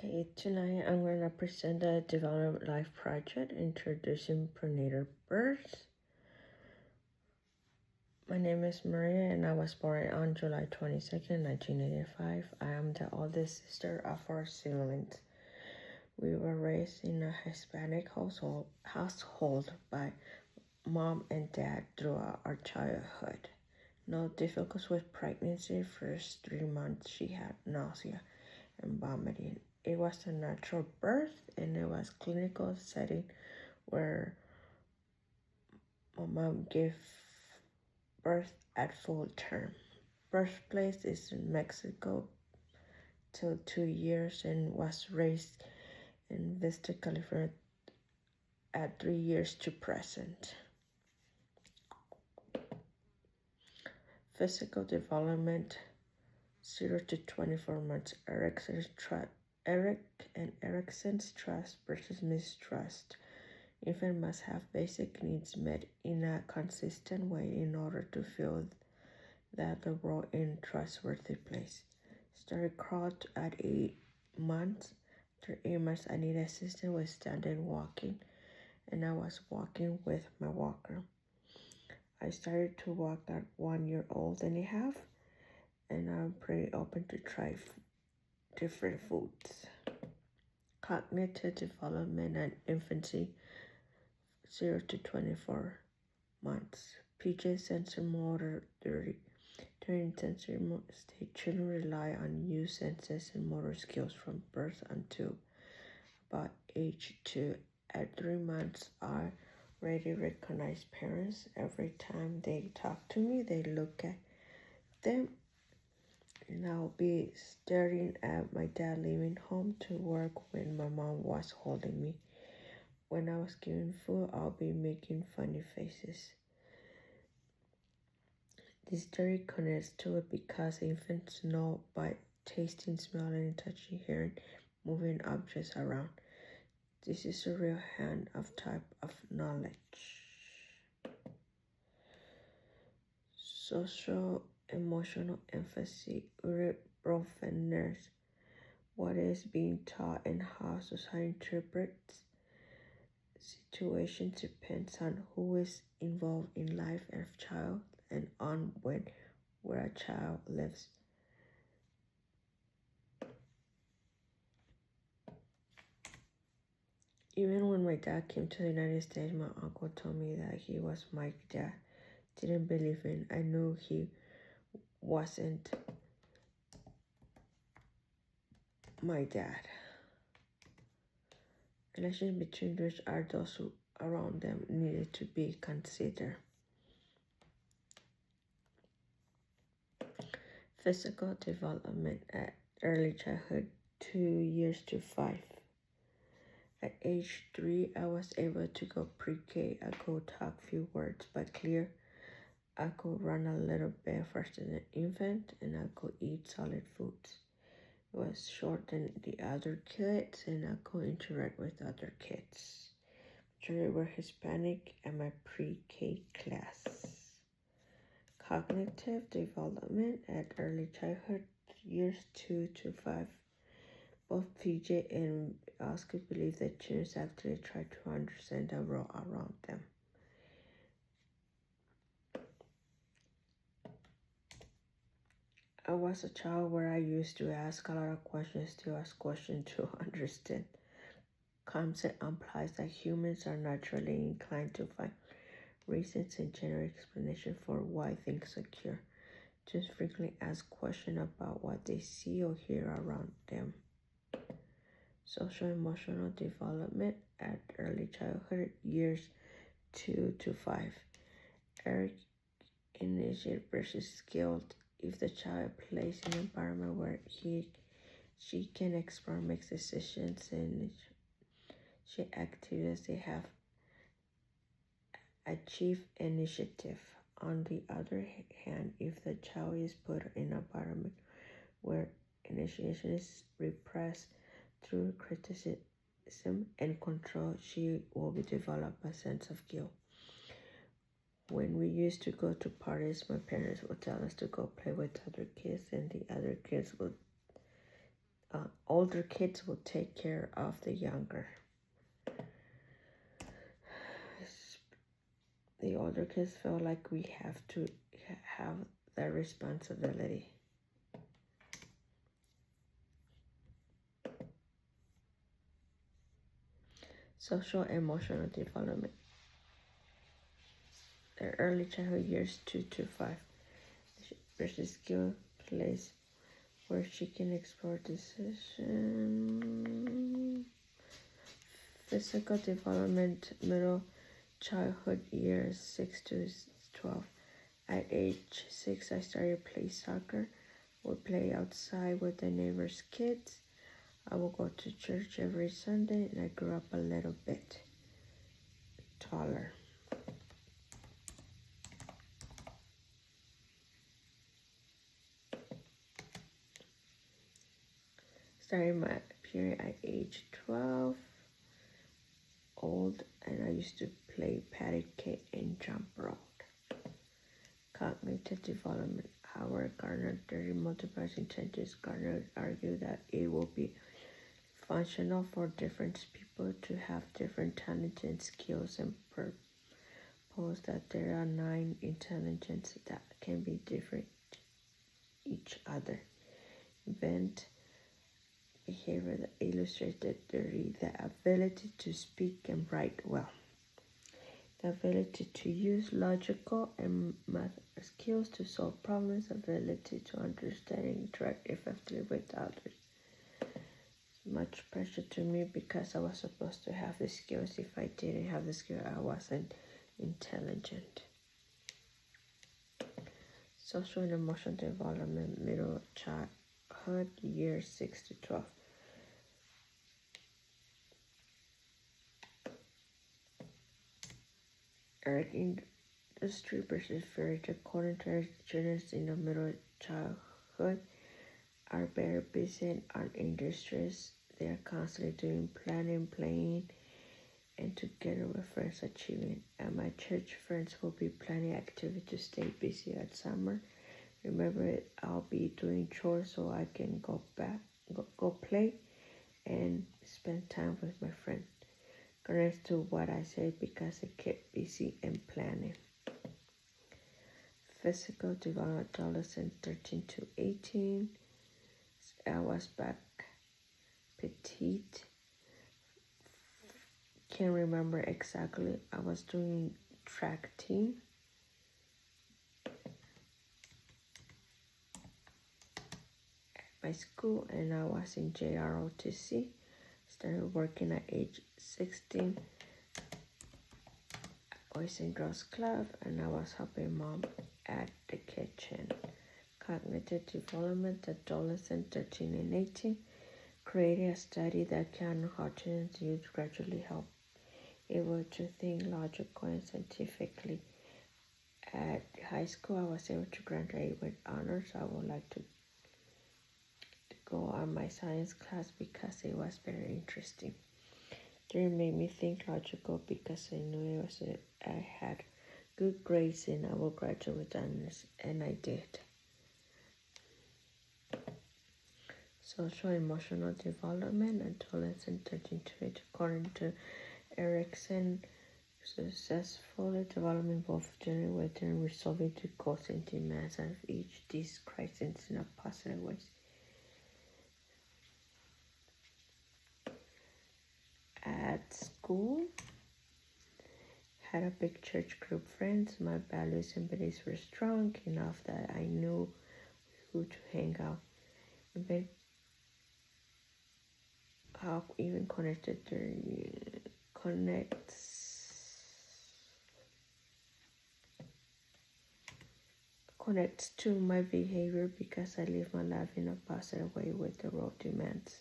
Okay, tonight I'm going to present the Development Life Project introducing prenatal birth. My name is Maria and I was born on July 22nd, 1985. I am the oldest sister of four siblings. We were raised in a Hispanic household by mom and dad throughout our childhood. No difficulties with pregnancy. First 3 months she had nausea and vomiting. It was a natural birth and it was clinical setting where my mom gave birth at full term. Birthplace is in Mexico till 2 years and was raised in Vista, California at 3 years to present. Physical development 0 to 24 months. Eric and Erickson's trust versus mistrust. Infant must have basic needs met in a consistent way in order to feel that the world in trustworthy place. Started crawled at 8 months. After 8 months, I needed assistance with standing walking, and I was walking with my walker. I started to walk at 1 year old and a half, and I'm pretty open to try different foods. Cognitive development and infancy 0 to 24 months. PJ sensor motor during sensory stage, children rely on use senses and motor skills from birth until about age 2. At 3 months, I already recognize parents. Every time they talk to me, they look at them. And I'll be staring at my dad leaving home to work when my mom was holding me. When I was giving food, I'll be making funny faces. This theory connects to it because infants know by tasting, smelling, touching, hearing, moving objects around. This is a real hand of type of knowledge. Social emotional empathy, brokenness, what is being taught and how society interprets situations depends on who is involved in life of child and on where a child lives. Even when my dad came to the United States, my uncle told me that he was my dad. Didn't believe in. I knew he wasn't my dad. Relations between those are those who around them needed to be considered. Physical development at early childhood 2 years to 5. At age 3, I was able to go pre-K. I could talk few words but clear. I could run a little bit faster than an infant, and I could eat solid foods. It was short than the other kids, and I could interact with other kids. Majority were Hispanic and my pre-K class. Cognitive development at early childhood years 2 to 5. Both PJ and Oscar believe that children actually try to understand the world around them. I was a child where I used to ask a lot of questions to ask questions to understand. Concept implies that humans are naturally inclined to find reasons and general explanation for why things occur. Just frequently ask questions about what they see or hear around them. Social emotional development at early childhood years 2 to 5. Eric initiated versus skilled. If the child plays in an environment where she can explore, make decisions, and she activities, they have achieved initiative. On the other hand, if the child is put in an environment where initiation is repressed through criticism and control, she will develop a sense of guilt. When we used to go to parties, my parents would tell us to go play with other kids, and the other kids would older kids will take care of the younger. The older kids feel like we have to have that responsibility. Social emotional development. Their early childhood years 2 to 5. There's a skill place where she can explore decision. Physical development, middle childhood years 6 to 12. At age 6, I started play soccer. Would play outside with the neighbors' kids. I would go to church every Sunday, and I grew up a little bit taller. Started my period at age 12, old, and I used to play patty cake and jump rope. Cognitive development. Howard Gardner, 30 multiplies intelligence. Gardner argued that it will be functional for different people to have different talents and skills, and proposed that there are 9 intelligences that can be different each other. Invent behavior that illustrated the ability to speak and write well, the ability to use logical and math skills to solve problems, ability to understand and interact effectively with others. Much pressure to me because I was supposed to have the skills. If I didn't have the skill, I wasn't intelligent. Social and emotional development, middle childhood, years 6 to 12. Eric industry versus fairy tale. According to Eric, children in the middle childhood are very busy and are industrious. They are constantly doing planning, playing, and together with friends achieving. And my church friends will be planning activities to stay busy at summer. Remember, I'll be doing chores so I can go play and spend time with my friends. Connects to what I said because I kept busy and planning. Physical development, adolescent 13 to 18. I was back petite. Can't remember exactly. I was doing track team. At my school, and I was in JROTC. Started working at age 16. Boys and Girls Club, and I was helping mom at the kitchen. Cognitive development, adolescent 13 and 18. Created a study that can how children's youth gradually help able to think logically and scientifically. At high school, I was able to graduate with honors. I would like to go on my science class because it was very interesting. It made me think logical because I knew I had good grades and I will graduate with honors, and I did. Social emotional development, adolescent 13 to 18, according to Erikson, successfully developing both generally and resolving the goals and demands of each these crises in a positive way. At school, had a big church group friends. My values and beliefs were strong enough that I knew who to hang out. But how even connected connects to my behavior because I live my life in a positive way with the role demands.